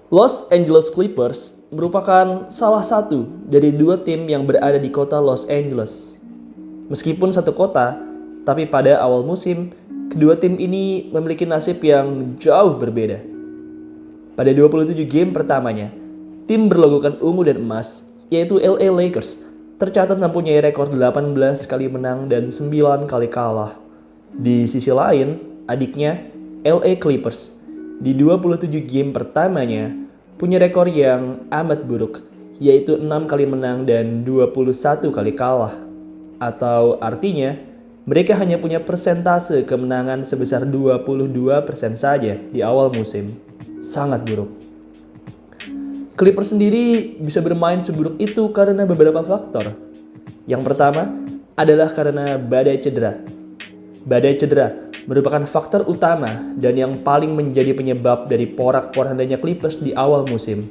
Los Angeles Clippers merupakan salah satu dari dua tim yang berada di kota Los Angeles. Meskipun satu kota, tapi pada awal musim, kedua tim ini memiliki nasib yang jauh berbeda. Pada 27 game pertamanya, tim berlogokan ungu dan emas, yaitu LA Lakers, tercatat mempunyai rekor 18 kali menang dan 9 kali kalah. Di sisi lain, adiknya, LA Clippers, di 27 game pertamanya punya rekor yang amat buruk, yaitu 6 kali menang dan 21 kali kalah. Atau artinya, mereka hanya punya persentase kemenangan sebesar 22% saja di awal musim. Sangat buruk. Clippers sendiri bisa bermain seburuk itu karena beberapa faktor. Yang pertama adalah karena badai cedera. Badai cedera merupakan faktor utama dan yang paling menjadi penyebab dari porak-porandanya Clippers di awal musim.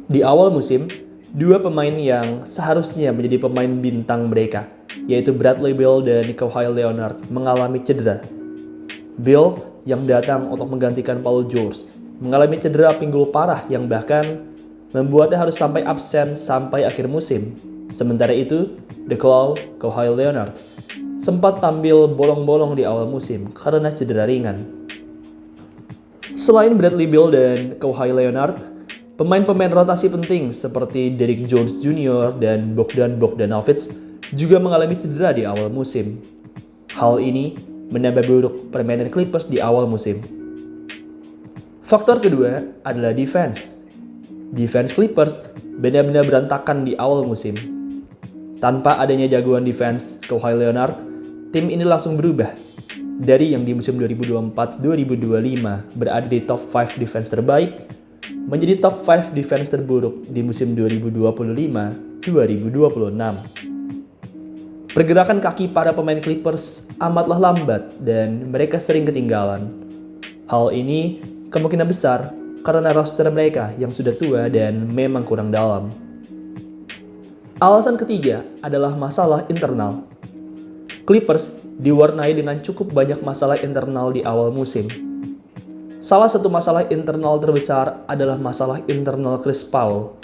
Di awal musim, dua pemain yang seharusnya menjadi pemain bintang mereka, yaitu Bradley Beal dan Kawhi Leonard, mengalami cedera. Beal yang datang untuk menggantikan Paul George mengalami cedera pinggul parah yang bahkan membuatnya harus sampai absen sampai akhir musim. Sementara itu, The Claw, Kawhi Leonard, sempat tampil bolong-bolong di awal musim karena cedera ringan. Selain Bradley Beal dan Kawhi Leonard, pemain-pemain rotasi penting seperti Derrick Jones Jr. dan Bogdan Bogdanovic juga mengalami cedera di awal musim. Hal ini menambah buruk permainan Clippers di awal musim. Faktor kedua adalah defense. Defense Clippers benar-benar berantakan di awal musim. Tanpa adanya jagoan defense Kawhi Leonard, tim ini langsung berubah. Dari yang di musim 2024-2025 berada di top 5 defense terbaik, menjadi top 5 defense terburuk di musim 2025-2026. Pergerakan kaki para pemain Clippers amatlah lambat dan mereka sering ketinggalan. Hal ini kemungkinan besar karena roster mereka yang sudah tua dan memang kurang dalam. Alasan ketiga adalah masalah internal. Clippers diwarnai dengan cukup banyak masalah internal di awal musim. Salah satu masalah internal terbesar adalah masalah internal Chris Paul.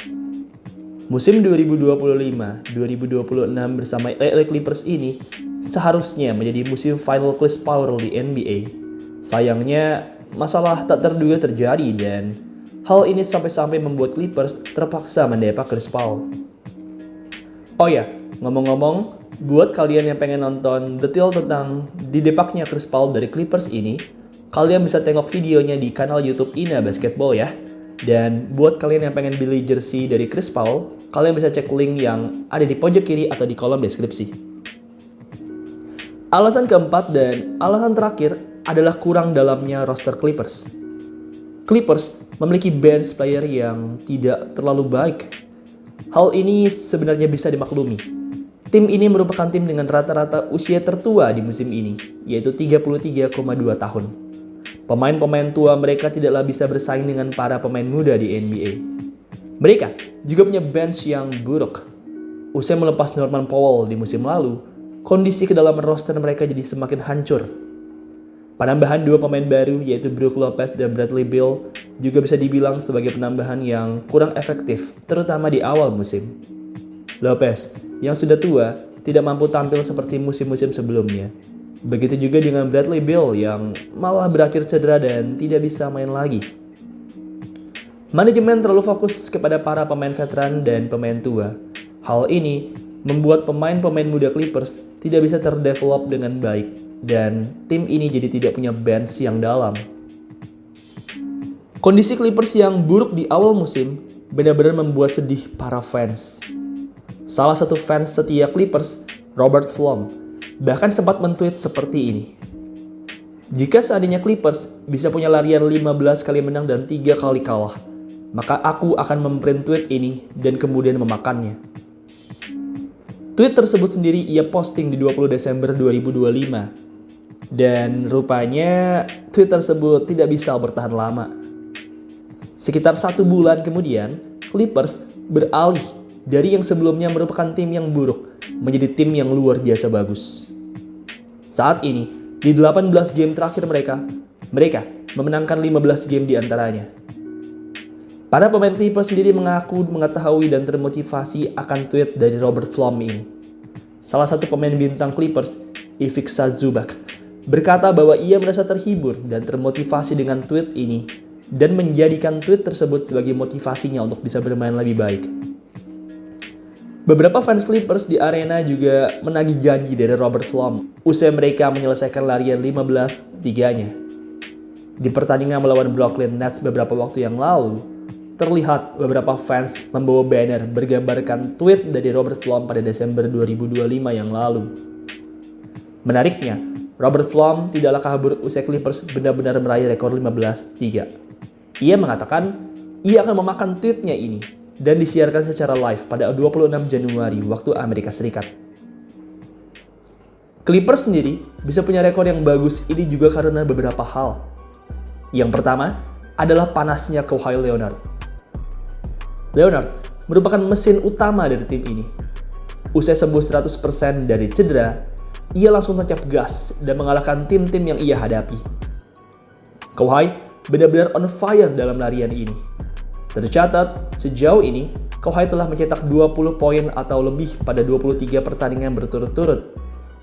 Musim 2025-2026 bersama LA Clippers ini seharusnya menjadi musim final Chris Paul di NBA. Sayangnya, masalah tak terduga terjadi dan hal ini sampai-sampai membuat Clippers terpaksa mendepak Chris Paul. Oh ya, ngomong-ngomong, buat kalian yang pengen nonton detail tentang didepaknya Chris Paul dari Clippers ini, kalian bisa tengok videonya di kanal YouTube Ina Basketball ya. Dan buat kalian yang pengen beli jersey dari Chris Paul, kalian bisa cek link yang ada di pojok kiri atau di kolom deskripsi. Alasan keempat dan alasan terakhir adalah kurang dalamnya roster Clippers. Clippers memiliki bench player yang tidak terlalu baik. Hal ini sebenarnya bisa dimaklumi. Tim ini merupakan tim dengan rata-rata usia tertua di musim ini, yaitu 33,2 tahun. Pemain-pemain tua mereka tidaklah bisa bersaing dengan para pemain muda di NBA. Mereka juga punya bench yang buruk. Usai melepas Norman Powell di musim lalu, kondisi kedalaman roster mereka jadi semakin hancur. Penambahan dua pemain baru yaitu Brook Lopez dan Bradley Beal juga bisa dibilang sebagai penambahan yang kurang efektif, terutama di awal musim. Lopez yang sudah tua tidak mampu tampil seperti musim-musim sebelumnya. Begitu juga dengan Bradley Beal yang malah berakhir cedera dan tidak bisa main lagi. Manajemen terlalu fokus kepada para pemain veteran dan pemain tua. Hal ini membuat pemain-pemain muda Clippers tidak bisa terdevelop dengan baik dan tim ini jadi tidak punya bench yang dalam. Kondisi Clippers yang buruk di awal musim benar-benar membuat sedih para fans. Salah satu fans setia Clippers, Robert Flom, bahkan sempat men-tweet seperti ini. Jika seandainya Clippers bisa punya larian 15 kali menang dan 3 kali kalah, maka aku akan memprint tweet ini dan kemudian memakannya. Tweet tersebut sendiri ia posting di 20 Desember 2025. Dan rupanya tweet tersebut tidak bisa bertahan lama. Sekitar 1 bulan kemudian, Clippers beralih dari yang sebelumnya merupakan tim yang buruk menjadi tim yang luar biasa bagus. Saat ini, di 18 game terakhir mereka memenangkan 15 game di antaranya. Para pemain Clippers sendiri mengaku mengetahui dan termotivasi akan tweet dari Robert Flom ini. Salah satu pemain bintang Clippers, Ivica Zubac, berkata bahwa ia merasa terhibur dan termotivasi dengan tweet ini dan menjadikan tweet tersebut sebagai motivasinya untuk bisa bermain lebih baik. Beberapa fans Clippers di arena juga menagih janji dari Robert Flom usai mereka menyelesaikan larian 15-3-nya. Di pertandingan melawan Brooklyn Nets beberapa waktu yang lalu, terlihat beberapa fans membawa banner bergambarkan tweet dari Robert Flom pada Desember 2025 yang lalu. Menariknya, Robert Flom tidaklah kabur usai Clippers benar-benar meraih rekor 15-3. Ia mengatakan ia akan memakan tweetnya ini dan disiarkan secara live pada 26 Januari waktu Amerika Serikat. Clippers sendiri bisa punya rekor yang bagus ini juga karena beberapa hal. Yang pertama adalah panasnya Kawhi Leonard. Leonard merupakan mesin utama dari tim ini. Usai sembuh 100% dari cedera, ia langsung tancap gas dan mengalahkan tim-tim yang ia hadapi. Kawhi benar-benar on fire dalam larian ini. Tercatat, sejauh ini, Kawhi telah mencetak 20 poin atau lebih pada 23 pertandingan berturut-turut.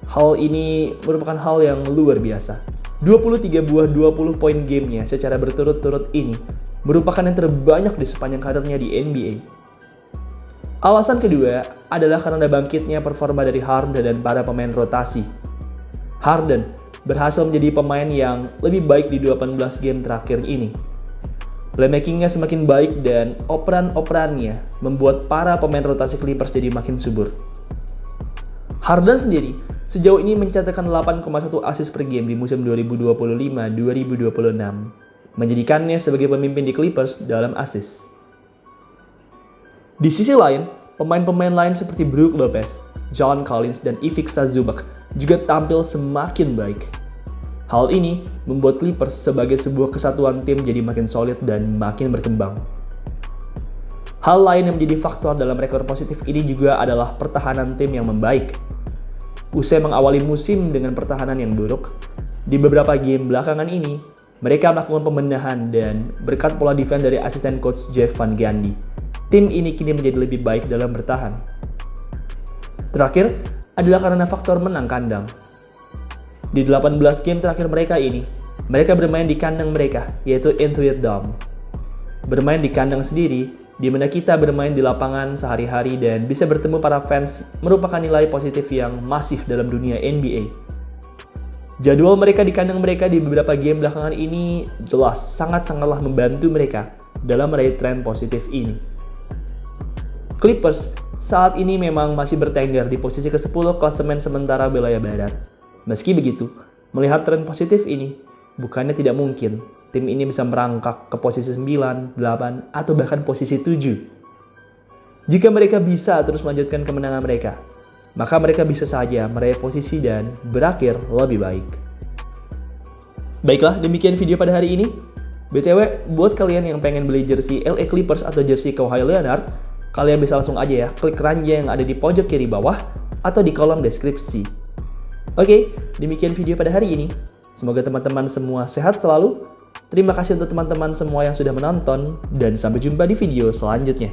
Hal ini merupakan hal yang luar biasa. 23 buah 20 poin gamenya secara berturut-turut ini merupakan yang terbanyak di sepanjang karirnya di NBA. Alasan kedua adalah karena bangkitnya performa dari Harden dan para pemain rotasi. Harden berhasil menjadi pemain yang lebih baik di 18 game terakhir ini. Playmaking-nya semakin baik dan operan-operannya membuat para pemain rotasi Clippers jadi makin subur. Harden sendiri sejauh ini mencatatkan 8,1 assist per game di musim 2025-2026. Menjadikannya sebagai pemimpin di Clippers dalam assist. Di sisi lain, pemain-pemain lain seperti Brook Lopez, John Collins, dan Ivica Zubac juga tampil semakin baik. Hal ini membuat Clippers sebagai sebuah kesatuan tim jadi makin solid dan makin berkembang. Hal lain yang menjadi faktor dalam rekor positif ini juga adalah pertahanan tim yang membaik. Usai mengawali musim dengan pertahanan yang buruk, di beberapa game belakangan ini, mereka melakukan pembenahan dan berkat pola defense dari asisten coach Jeff Van Gundy, tim ini kini menjadi lebih baik dalam bertahan. Terakhir adalah karena faktor menang kandang. Di 18 game terakhir mereka ini, mereka bermain di kandang mereka, yaitu Intuit Dome. Bermain di kandang sendiri, di mana kita bermain di lapangan sehari-hari dan bisa bertemu para fans merupakan nilai positif yang masif dalam dunia NBA. Jadwal mereka di kandang mereka di beberapa game belakangan ini jelas sangat-sangatlah membantu mereka dalam meraih tren positif ini. Clippers saat ini memang masih bertengger di posisi ke-10 klasemen sementara wilayah barat. Meski begitu, melihat tren positif ini, bukannya tidak mungkin tim ini bisa merangkak ke posisi 9, 8, atau bahkan posisi 7. Jika mereka bisa terus melanjutkan kemenangan mereka, maka mereka bisa saja meraih posisi dan berakhir lebih baik. Baiklah, demikian video pada hari ini. BTW, buat kalian yang pengen beli jersey LA Clippers atau jersey Kawhi Leonard, kalian bisa langsung aja ya klik ranjang yang ada di pojok kiri bawah atau di kolom deskripsi. Oke, demikian video pada hari ini. Semoga teman-teman semua sehat selalu. Terima kasih untuk teman-teman semua yang sudah menonton dan sampai jumpa di video selanjutnya.